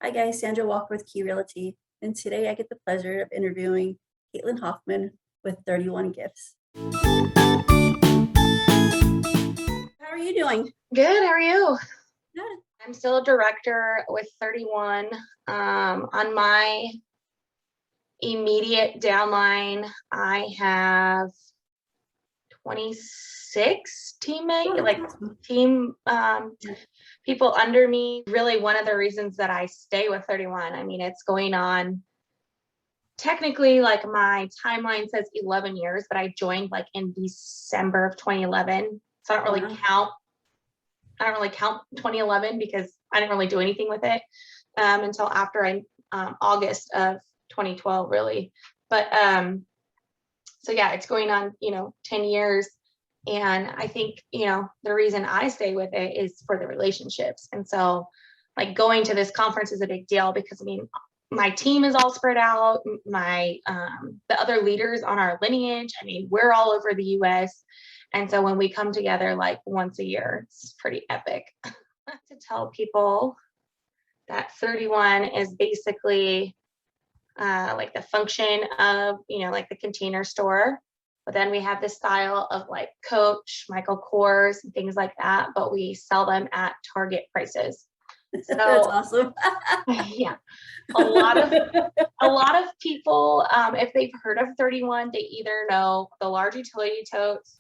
Hi guys, Sandra Walker with Key Realty, and today I get the pleasure of interviewing Hoffman with 31 Gifts. How are you doing? Good. How are you? Good. I'm still a director with 31. On my immediate downline, I have 26 Oh, teammate, that's like awesome. team Yeah. people under me. Really, one of the reasons that I stay with 31. I mean, it's going on technically like my timeline says 11 years, but I joined like in December of 2011. So Oh, wow. I don't really count 2011 because I didn't really do anything with it until after August of 2012, really. But so yeah, it's going on, 10 years. And I think, the reason I stay with it is for the relationships. And so like going to this conference is a big deal because I mean, my team is all spread out. My the other leaders on our lineage, I mean, we're all over the US. And so when we come together like once a year, it's pretty epic. To tell people that 31 is basically like the function of, like the Container Store. But then we have this style of like Coach, Michael Kors, and things like that, but we sell them at Target prices. That's So awesome. yeah, a lot of a lot of people, if they've heard of 31, they either know the large utility totes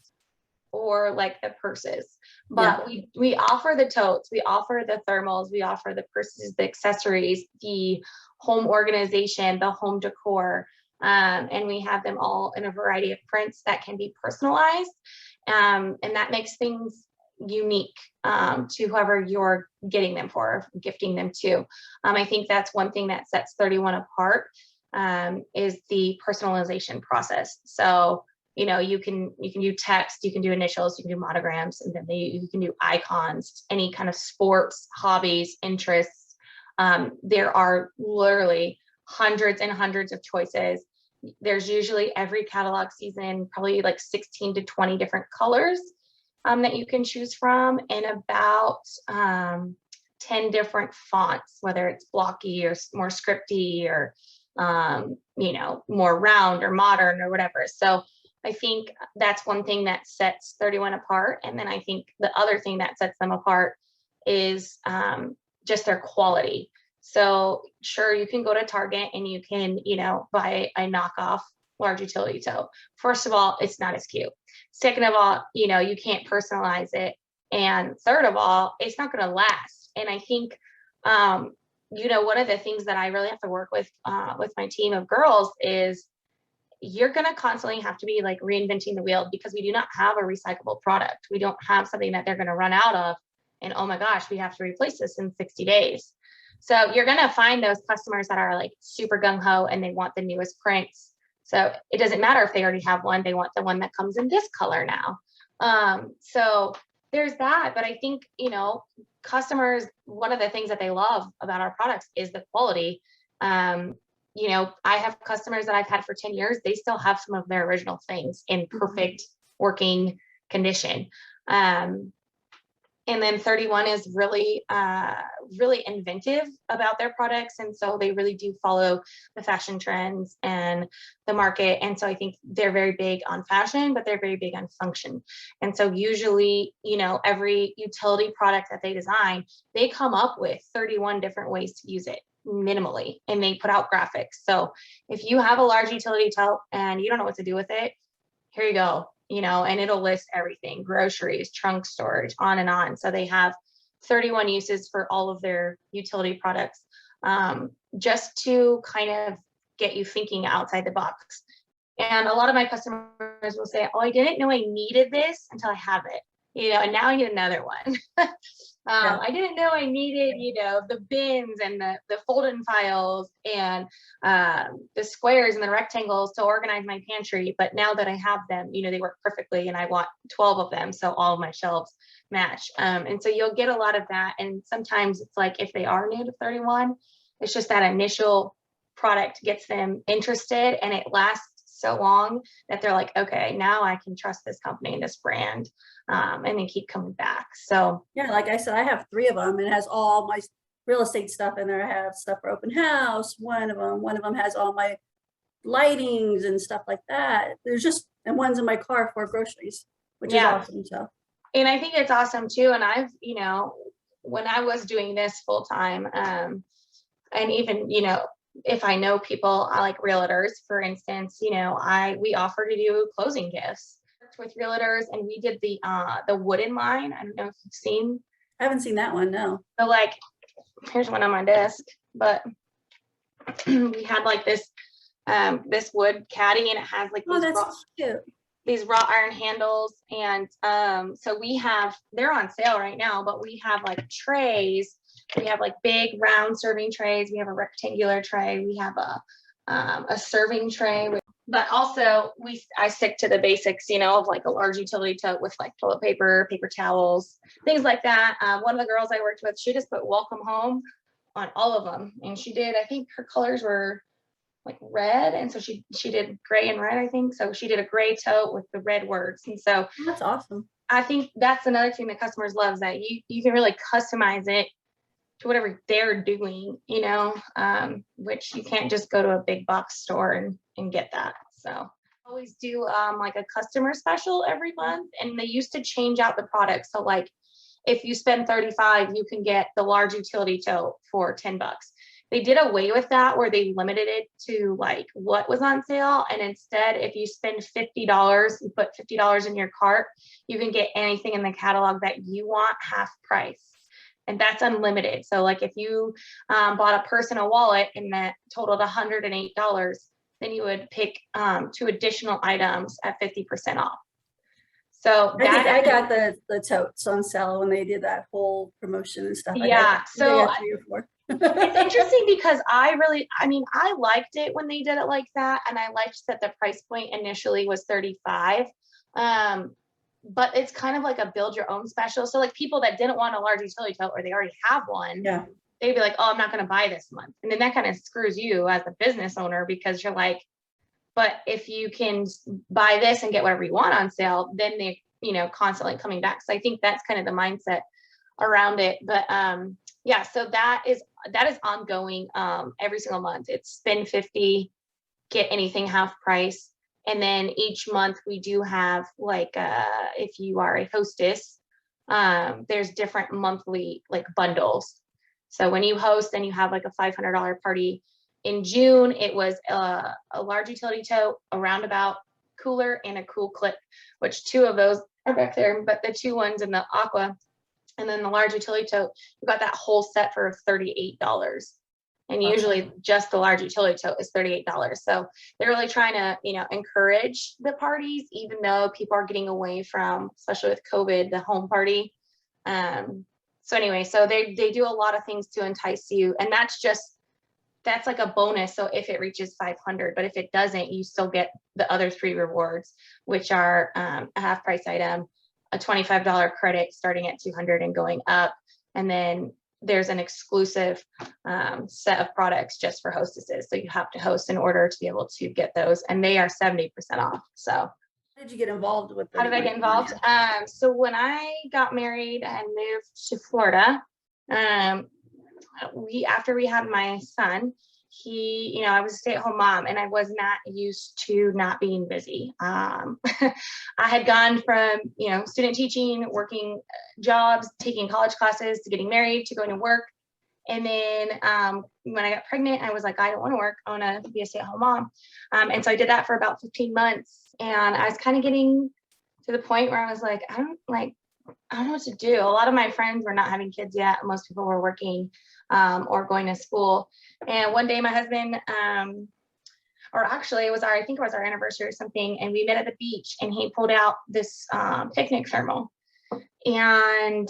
or like the purses. Yeah. But we offer the totes, we offer the thermals, we offer the purses, the accessories, the home organization, the home decor, and we have them all in a variety of prints that can be personalized, and that makes things unique to whoever you're getting them for, gifting them to. I think that's one thing that sets 31 apart, is the personalization process. So you can do text, you can do initials, you can do monograms, and then you can do icons, any kind of sports, hobbies, interests. There are literally hundreds and hundreds of choices. There's usually every catalog season, probably like 16 to 20 different colors that you can choose from, and about 10 different fonts, whether it's blocky or more scripty or more round or modern or whatever. So I think that's one thing that sets 31 apart. And then I think the other thing that sets them apart is just their quality. So sure, you can go to Target and you can, buy a knockoff large utility tote. First of all, it's not as cute. Second of all, you can't personalize it. And third of all, it's not going to last. And I think, one of the things that I really have to work with my team of girls is you're going to constantly have to be like reinventing the wheel because we do not have a recyclable product. We don't have something that they're going to run out of. And oh my gosh, we have to replace this in 60 days. So you're going to find those customers that are like super gung ho and they want the newest prints. So it doesn't matter if they already have one, they want the one that comes in this color now. So there's that. But I think, customers, one of the things that they love about our products is the quality. I have customers that I've had for 10 years. They still have some of their original things in perfect working condition. And then 31 is really, really inventive about their products. And so they really do follow the fashion trends and the market. And so I think they're very big on fashion, but they're very big on function. And so usually, every utility product that they design, they come up with 31 different ways to use it minimally, and they put out graphics. So if you have a large utility tote and you don't know what to do with it, here you go, and it'll list everything: groceries, trunk storage, on and on. So they have 31 uses for all of their utility products, just to kind of get you thinking outside the box. And a lot of my customers will say, oh, I didn't know I needed this until I have it, and now I need another one. Yeah. I didn't know I needed, the bins and the fold-in files and the squares and the rectangles to organize my pantry. But now that I have them, they work perfectly, and I want 12 of them so all of my shelves match. And so you'll get a lot of that. And sometimes it's like if they are new to 31, it's just that initial product gets them interested, and it lasts so long that they're like, okay, now I can trust this company and this brand, and then keep coming back. So Yeah, like I said, I have three of them and it has all my real estate stuff in there. I have stuff for open house. One of them has all my lightings and stuff like that. There's just, and one's in my car for groceries, which is Yeah. awesome. So And I think it's awesome too. And I've, when I was doing this full time, and even, if I know people, I like realtors, for instance, we offer to do closing gifts with realtors, and we did the wooden line. I don't know if you've seen. I haven't seen that one. No. So like, here's one on my desk, but we had like this wood caddy, and it has like Oh, that's cute. these wrought iron handles. And so they're on sale right now, but we have like trays. We have like big round serving trays. We have a rectangular tray. We have a serving tray. But also I stick to the basics, of like a large utility tote with like toilet paper, paper towels, things like that. One of the girls I worked with, she just put welcome home on all of them. And she did, I think her colors were like red. And so she did gray and red, I think. So she did a gray tote with the red words. And so That's awesome. I think that's another thing that customers love, is that you can really customize it to whatever they're doing, which you can't just go to a big box store and get that. So I always do like a customer special every month, and they used to change out the products. So like if you spend $35, you can get the large utility tote for $10. They did away with that, where they limited it to like what was on sale. And instead, if you spend $50, you put $50 in your cart, you can get anything in the catalog that you want half price. And that's unlimited. So like if you bought a purse and a wallet and that totaled $108, then you would pick 2 additional items at 50% off. So I got the totes on sale when they did that whole promotion and stuff. Yeah. So 3 or 4. It's interesting because I liked it when they did it like that. And I liked that the price point initially was $35. But it's kind of like a build your own special. So like people that didn't want a large utility tote, or they already have one, yeah, they'd be like, oh, I'm not going to buy this month. And then that kind of screws you as a business owner, because you're like, but if you can buy this and get whatever you want on sale, then they, constantly coming back. So I think that's kind of the mindset around it. But yeah, so that is ongoing every single month. It's spend 50, get anything half price. And then each month we do have like, if you are a hostess, there's different monthly like bundles. So when you host, then you have like a $500 party. In June, it was a large utility tote, a roundabout, cooler, and a cool clip, which 2 of those are back there. But the 2 ones in the aqua, and then the large utility tote, you got that whole set for $38. And usually just the large utility tote is $38. So they're really trying to, encourage the parties, even though people are getting away from, especially with COVID, the home party. So anyway, so they do a lot of things to entice you. And that's like a bonus. So if it reaches 500, but if it doesn't, you still get the other 3 rewards, which are a half price item, a $25 credit starting at 200 and going up. And then there's an exclusive set of products just for hostesses. So you have to host in order to be able to get those, and they are 70% off. So how did you get involved with them? How did I get involved? So when I got married and moved to Florida, after we had my son, I was a stay-at-home mom, and I was not used to not being busy. I had gone from, student teaching, working jobs, taking college classes, to getting married, to going to work. And then when I got pregnant, I was like, I don't want to work. I want to be a stay-at-home mom. And so I did that for about 15 months. And I was kind of getting to the point where I was like, I don't know what to do. A lot of my friends were not having kids yet. Most people were working or going to school. And one day my husband, or actually I think it was our anniversary or something, and we met at the beach, and he pulled out this picnic thermal, and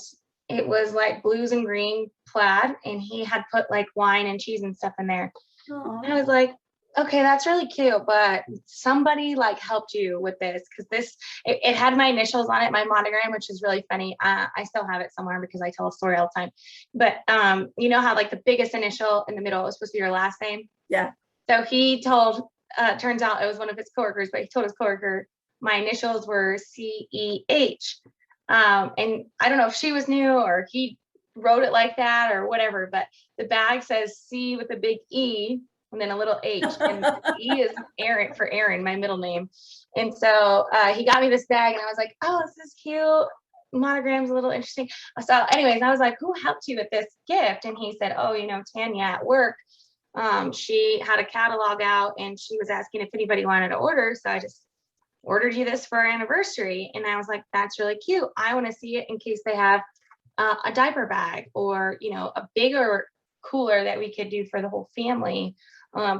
it was like blues and green plaid, and he had put like wine and cheese and stuff in there. Aww. And I was like, okay, that's really cute, but somebody like helped you with this, because it had my initials on it, my monogram, which is really funny. I still have it somewhere because I tell a story all the time. But you know how like the biggest initial in the middle is supposed to be your last name? Yeah. So he told, turns out it was one of his coworkers, but he told his coworker my initials were CEH. And I don't know if she was new or he wrote it like that or whatever, but the bag says C with a big E and then a little H, and E is Aaron for Aaron, my middle name. And so he got me this bag, and I was like, oh, this is cute. Monogram's a little interesting. So anyways, I was like, who helped you with this gift? And he said, oh, Tanya at work, she had a catalog out and she was asking if anybody wanted to order. So I just ordered you this for our anniversary. And I was like, that's really cute. I want to see it in case they have a diaper bag or, a bigger cooler that we could do for the whole family,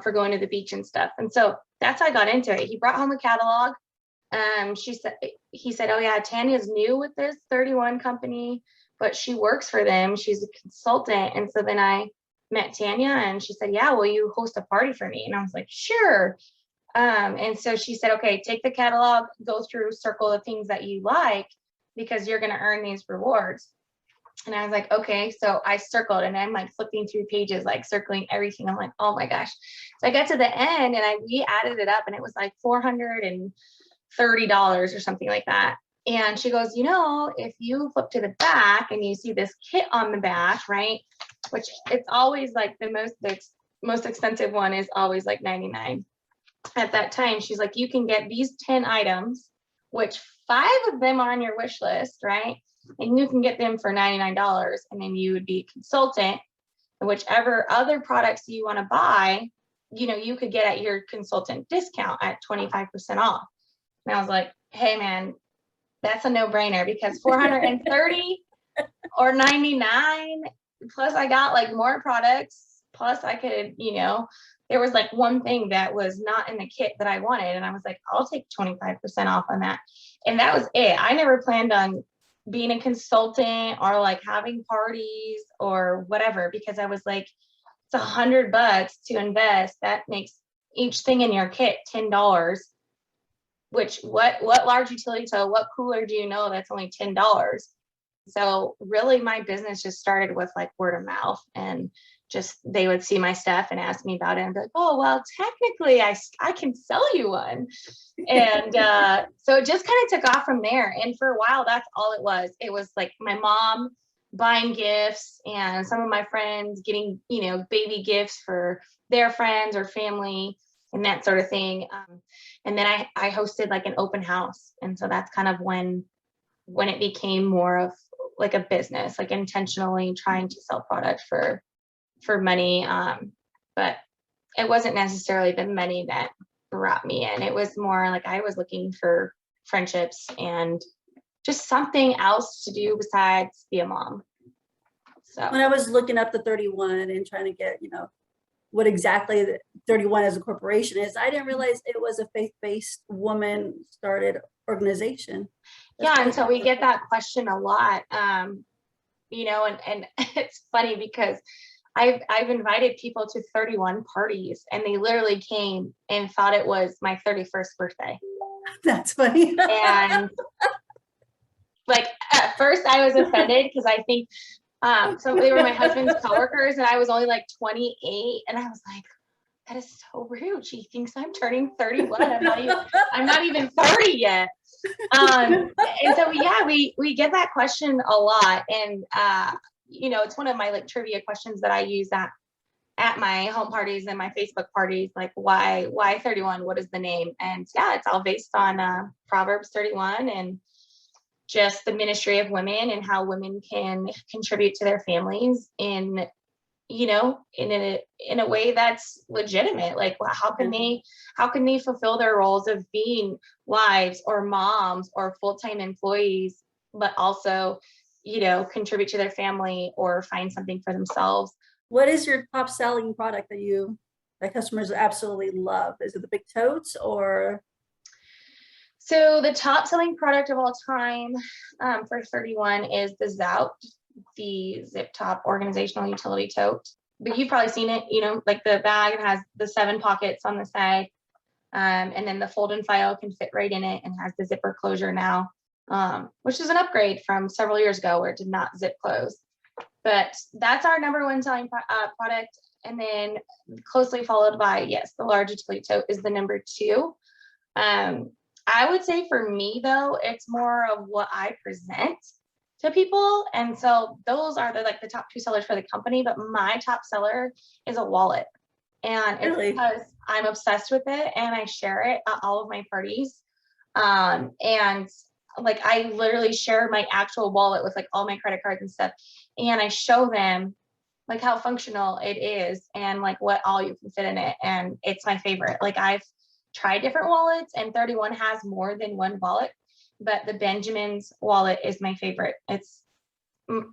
for going to the beach and stuff. And so that's how I got into it. He brought home a catalog. He said, oh yeah, Tanya's new with this 31 company, but she works for them. She's a consultant. And so then I met Tanya and she said, yeah, will you host a party for me? And I was like, sure. And so she said, okay, take the catalog, go through, circle the things that you like, because you're going to earn these rewards. And I was like, okay. So I circled and I'm like flipping through pages, like circling everything. I'm like, oh my gosh. So I got to the end and we added it up and it was like $430 or something like that. And she goes, if you flip to the back and you see this kit on the back, right? Which it's always like the most expensive one is always like $99. At that time, she's like, you can get these 10 items, which 5 of them are on your wish list, right? And you can get them for $99. And then you would be a consultant, and whichever other products you want to buy, you could get at your consultant discount at 25% off. And I was like, hey man, that's a no-brainer, because 430 or 99, plus I got like more products, plus I could, there was like one thing that was not in the kit that I wanted. And I was like, I'll take 25% off on that. And that was it. I never planned on being a consultant or like having parties or whatever, because I was like, it's $100 to invest. That makes each thing in your kit $10, which what large utility tote, what cooler do you know that's only $10? So really my business just started with like word of mouth, and just they would see my stuff and ask me about it and be like, oh, well, technically I can sell you one. And so it just kind of took off from there. And for a while, that's all it was. It was like my mom buying gifts and some of my friends getting, baby gifts for their friends or family and that sort of thing. And then I hosted like an open house. And so that's kind of when it became more of like a business, like intentionally trying to sell product for money. But it wasn't necessarily the money that brought me in. It was more like I was looking for friendships and just something else to do besides be a mom. So when I was looking up the 31 and trying to get, what exactly the 31 as a corporation is, I didn't realize it was a faith-based woman started organization. Yeah, and so we get that question a lot. And it's funny because I've invited people to 31 parties, and they literally came and thought it was my 31st birthday. That's funny. And like at first I was offended because I think so they were my husband's coworkers and I was only like 28, and I was like, that is so rude. She thinks I'm turning 31. I'm not even 30 yet. And so yeah, we get that question a lot, and it's one of my like trivia questions that I use at my home parties and my Facebook parties, like why 31? What is the name? And yeah, it's all based on Proverbs 31 and just the ministry of women and how women can contribute to their families in a way that's legitimate. Like, well, how can they fulfill their roles of being wives or moms or full-time employees, but also, contribute to their family or find something for themselves. What is your top selling product that customers absolutely love? Is it the big totes or? So the top selling product of all time for 31 is the Zout, the zip top organizational utility tote. But you've probably seen it, like the bag has the 7 pockets on the side. And then the fold and file can fit right in it and has the zipper closure now, which is an upgrade from several years ago where it did not zip close. But that's our number 1 selling product. And then closely followed by, yes, the large utility tote is the number 2. I would say for me, though, it's more of what I present to people. And so those are like the top 2 sellers for the company, but my top seller is a wallet. And it's Really? because I'm obsessed with it and I share it at all of my parties. And like I literally share my actual wallet with like all my credit cards and stuff. And I show them like how functional it is and like what all you can fit in it. And it's my favorite. Like I've tried different wallets and 31 has more than one wallet, but the Benjamin's wallet is my favorite. And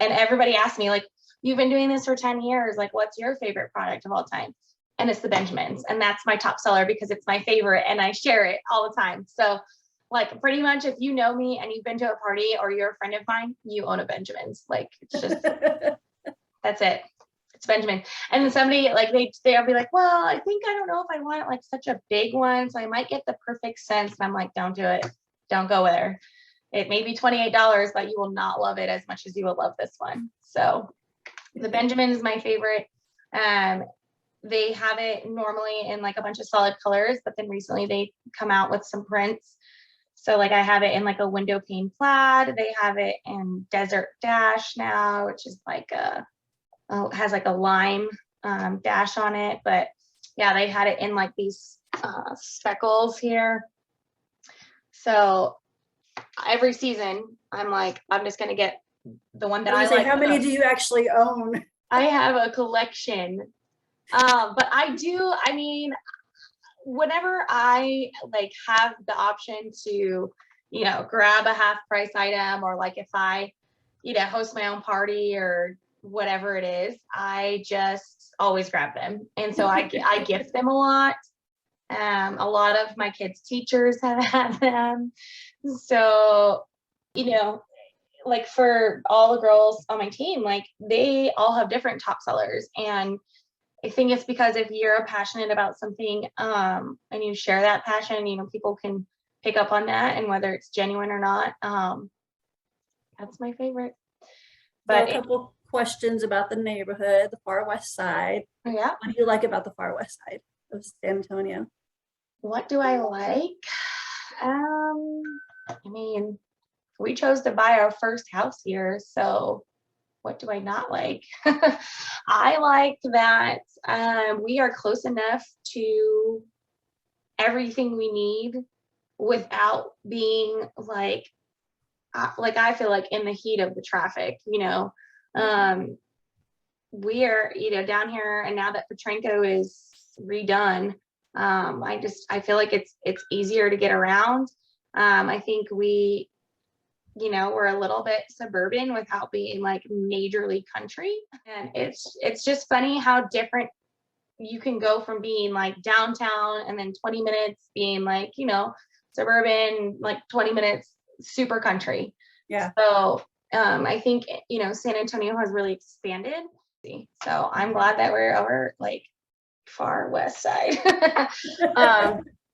everybody asks me like, you've been doing this for 10 years. Like, what's your favorite product of all time? And it's the Benjamin's. And that's my top seller because it's my favorite and I share it all the time. So like pretty much if you know me and you've been to a party or you're a friend of mine, you own a Benjamin's. Like it's just, that's it. It's Benjamin. And then somebody like they'll be like, well, I think I don't know if I want like such a big one. So I might get the perfect sense. And I'm like, don't do it. Don't go there. It may be $28, but you will not love it as much as you will love this one. So the Benjamin is my favorite. They have it normally in like a bunch of solid colors, but then recently they come out with some prints. So like I have it in like a window pane plaid. They have it in desert dash now, which is like has like a lime dash on it. But yeah, they had it in like these speckles here. So every season I'm like, I'm just gonna get the one that I like. How many do you actually own? I have a collection. But I mean, whenever I like have the option to, grab a half price item, or like if I, host my own party or whatever it is, I just always grab them. And so I gift them a lot. A lot of my kids' teachers have had them. So, like for all the girls on my team, like they all have different top sellers. And I think it's because if you're passionate about something and you share that passion, people can pick up on that, and whether it's genuine or not, that's my favorite. But a couple questions about the neighborhood, the Far West Side. Yeah. What do you like about the Far West Side of San Antonio? What do I like? I mean, we chose to buy our first house here, so what do I not like? I like that we are close enough to everything we need without being like I feel like in the heat of the traffic, we are, down here, and now that Petrenko is redone, I feel like it's easier to get around. I think we're a little bit suburban without being like majorly country. And it's just funny how different you can go from being like downtown and then 20 minutes being like, suburban, like 20 minutes, super country. Yeah. So I think, San Antonio has really expanded. So I'm glad that we're over like Far West Side.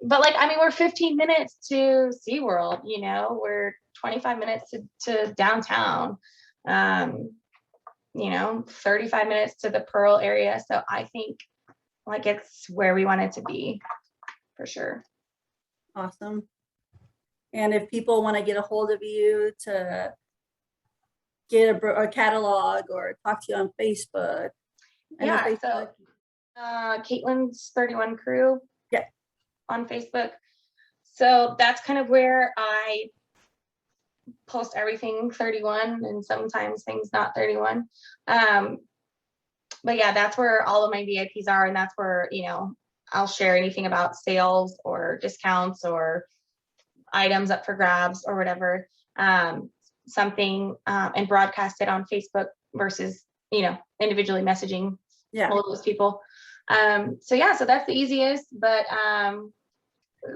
But like, I mean, we're 15 minutes to SeaWorld, we're 25 minutes to downtown, 35 minutes to the Pearl area. So I think like it's where we want it to be for sure. Awesome. And if people want to get a hold of you to get a catalog or talk to you on Facebook. Yeah, so Caitlin's 31 Crew. Yeah. On Facebook. So that's kind of where I post everything 31 and sometimes things not 31. But yeah, that's where all of my VIPs are, and that's where, I'll share anything about sales or discounts or items up for grabs or whatever, something, and broadcast it on Facebook versus, individually messaging all of those people. So that's the easiest, but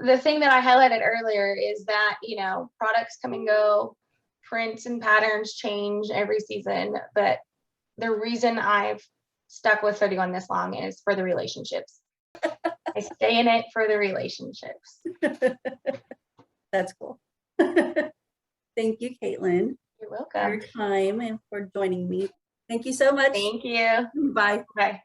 the thing that I highlighted earlier is that, products come and go, prints and patterns change every season, but the reason I've stuck with 31 this long is for the relationships. I stay in it for the relationships. That's cool. Thank you, Caitlin. You're welcome. For your time and for joining me. Thank you so much. Thank you. Bye. Bye.